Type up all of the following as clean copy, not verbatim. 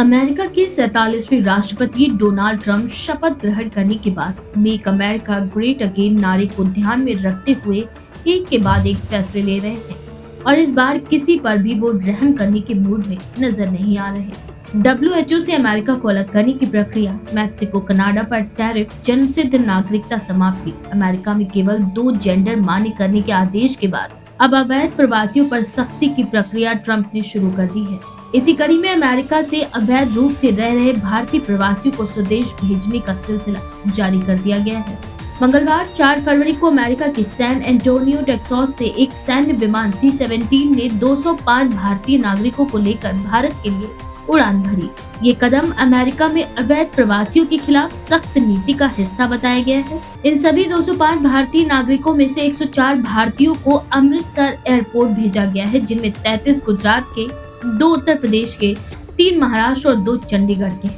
America के 47वें राष्ट्रपति Donald Trump शपथ ग्रहण करने के बाद मेक अमेरिका ग्रेट अगेन नारे को ध्यान में रखते हुए एक के बाद एक फैसले ले रहे हैं और इस बार किसी पर भी वो रहम करने के मूड में नजर नहीं आ रहे। WHO से अमेरिका को अलग करने की प्रक्रिया, मैक्सिको कनाडा पर टैरिफ, जन्मसिद्ध नागरिकता समाप्ति, अमेरिका में केवल 2 जेंडर मान्य करने के आदेश के बाद अब अवैध प्रवासियों पर सख्ती की प्रक्रिया ट्रंप ने शुरू कर दी है। इसी कड़ी में अमेरिका से अवैध रूप से रह रहे भारतीय प्रवासियों को स्वदेश भेजने का सिलसिला जारी कर दिया गया है। मंगलवार 4 फरवरी को अमेरिका के सैन एंटोनियो टेक्सास से एक सैन्य विमान C-17 ने 205 भारतीय नागरिकों को लेकर भारत के लिए उड़ान भरी। ये कदम अमेरिका में अवैध प्रवासियों के खिलाफ सख्त नीति का हिस्सा बताया गया है। इन सभी 205 भारतीय नागरिकों में से 104 भारतीयों को अमृतसर एयरपोर्ट भेजा गया है, जिनमें 33 गुजरात के, 2 उत्तर प्रदेश के, 3 महाराष्ट्र और 2 चंडीगढ़ के।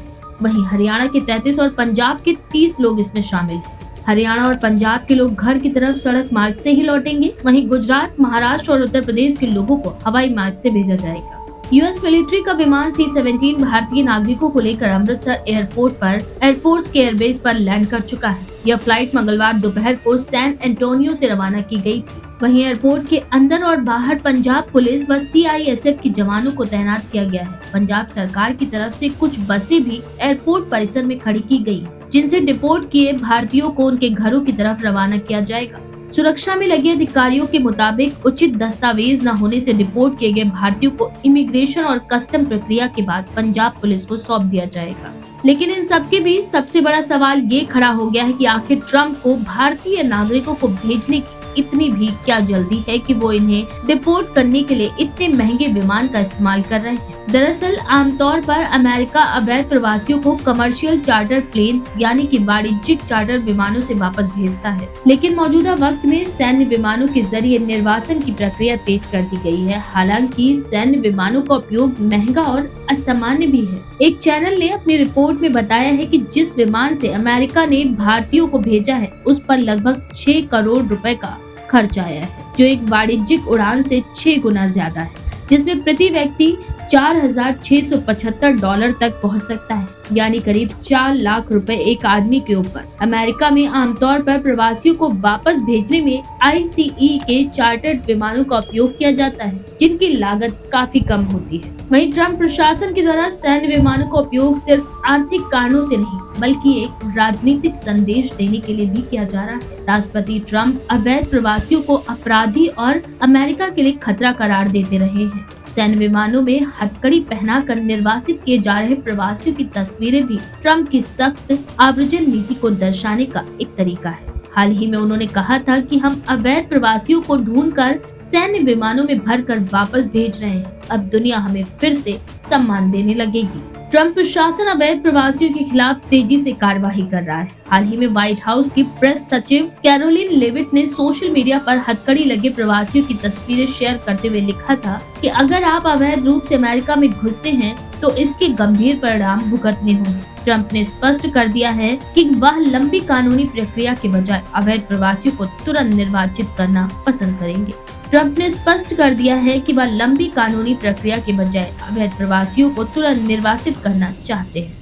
वहीं हरियाणा के 33 और पंजाब के 30 लोग इसमें शामिल हैं। हरियाणा और पंजाब के लोग घर की तरफ सड़क मार्ग से ही लौटेंगे, वहीं गुजरात, महाराष्ट्र और उत्तर प्रदेश के लोगों को हवाई मार्ग से भेजा जाएगा। यूएस मिलिट्री का विमान C-17 भारतीय नागरिकों को लेकर अमृतसर एयरपोर्ट पर एयरफोर्स के एयरबेस पर लैंड कर चुका है। यह फ्लाइट मंगलवार दोपहर को सैन एंटोनियो से रवाना की गई थी। वहीं एयरपोर्ट के अंदर और बाहर पंजाब पुलिस व CISF के जवानों को तैनात किया गया है। पंजाब सरकार की तरफ से कुछ बसें भी एयरपोर्ट परिसर में खड़ी की गई, जिनसे डिपोर्ट किए भारतीयों को उनके घरों की तरफ रवाना किया जाएगा। सुरक्षा में लगे अधिकारियों के मुताबिक उचित दस्तावेज न होने से डिपोर्ट किए गए भारतीयों को इमिग्रेशन और कस्टम प्रक्रिया के बाद पंजाब पुलिस को सौंप दिया जाएगा। लेकिन इन सबके बीच सबसे बड़ा सवाल ये खड़ा हो गया है कि आखिर ट्रंप को भारतीय नागरिकों को भेजने की इतनी भी क्या जल्दी है कि वो इन्हें डिपोर्ट करने के लिए इतने महंगे विमान का इस्तेमाल कर रहे हैं। दरअसल आमतौर पर अमेरिका अवैध प्रवासियों को कमर्शियल चार्टर प्लेन्स यानी कि वाणिज्यिक चार्टर विमानों से वापस भेजता है, लेकिन मौजूदा वक्त में सैन्य विमानों के जरिए निर्वासन की प्रक्रिया तेज कर दी गई है। हालांकि सैन्य विमानों का उपयोग महंगा और असामान्य भी है। एक चैनल ने अपनी रिपोर्ट में बताया है कि जिस विमान से अमेरिका ने भारतीयों को भेजा है, उस पर लगभग 6 करोड़ रुपए का खर्च आया है, जो एक वाणिज्यिक उड़ान से 6 गुना ज्यादा है, जिसमें प्रति व्यक्ति $4,675 तक पहुंच सकता है, यानी करीब 4 लाख रुपए एक आदमी के ऊपर। अमेरिका में आमतौर पर प्रवासियों को वापस भेजने में ICE के चार्टर्ड विमानों का उपयोग किया जाता है, जिनकी लागत काफी कम होती है। वहीं ट्रंप प्रशासन के द्वारा सैन्य विमानों का उपयोग सिर्फ आर्थिक कारणों से नहीं, बल्कि एक राजनीतिक संदेश देने के लिए भी किया जा रहा है। राष्ट्रपति ट्रंप अवैध प्रवासियों को अपराधी और अमेरिका के लिए खतरा करार देते रहे हैं। सैन्य विमानों में हथकड़ी पहनाकर निर्वासित किए जा रहे प्रवासियों की तस्वीरें भी ट्रंप की सख्त आव्रजन नीति को दर्शाने का एक तरीका है। हाल ही में उन्होंने कहा था कि हम अवैध प्रवासियों को ढूंढकर सैन्य विमानों में भरकर वापस भेज रहे हैं। अब दुनिया हमें फिर से सम्मान देने लगेगी। ट्रंप प्रशासन अवैध प्रवासियों के खिलाफ तेजी से कार्यवाही कर रहा है। हाल ही में व्हाइट हाउस की प्रेस सचिव कैरोलिन लेविट ने सोशल मीडिया पर हथकड़ी लगे प्रवासियों की तस्वीरें शेयर करते हुए लिखा था कि अगर आप अवैध रूप से अमेरिका में घुसते हैं तो इसके गंभीर परिणाम भुगतने होंगे। ट्रंप ने स्पष्ट कर दिया है कि वह लंबी कानूनी प्रक्रिया के बजाय अवैध प्रवासियों को तुरंत निर्वाचित करना पसंद करेंगे। ट्रंप ने स्पष्ट कर दिया है कि वह लंबी कानूनी प्रक्रिया के बजाय अवैध प्रवासियों को तुरंत निर्वासित करना चाहते हैं।